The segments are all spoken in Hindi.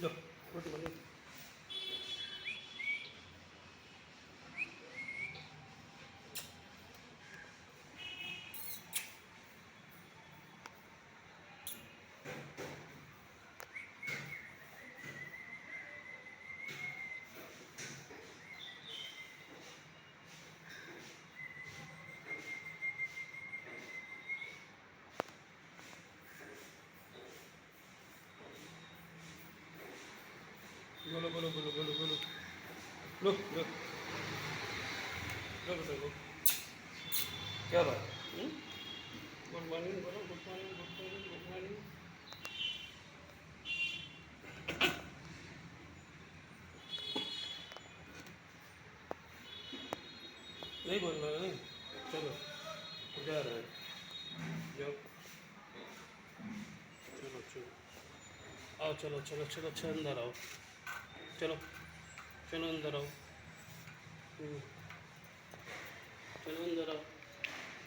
लो रोटी बनी। बोलो बोलो बोलो बोलो बोलो। लो लो लो बेटा लो। क्या बात? गुड मॉर्निंग बोलो। Good morning good morning good morning. नहीं बोलना है। चलो जा रहा है। जाओ चलो चलो आओ। चलो चलो चलो चलो अंदर आओ। चलो चलो अंदर आओ। चलो अंदर आओ।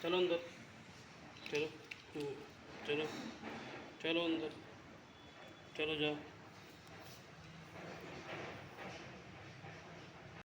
चलो अंदर। चलो चलो चलो अंदर। चलो जाओ।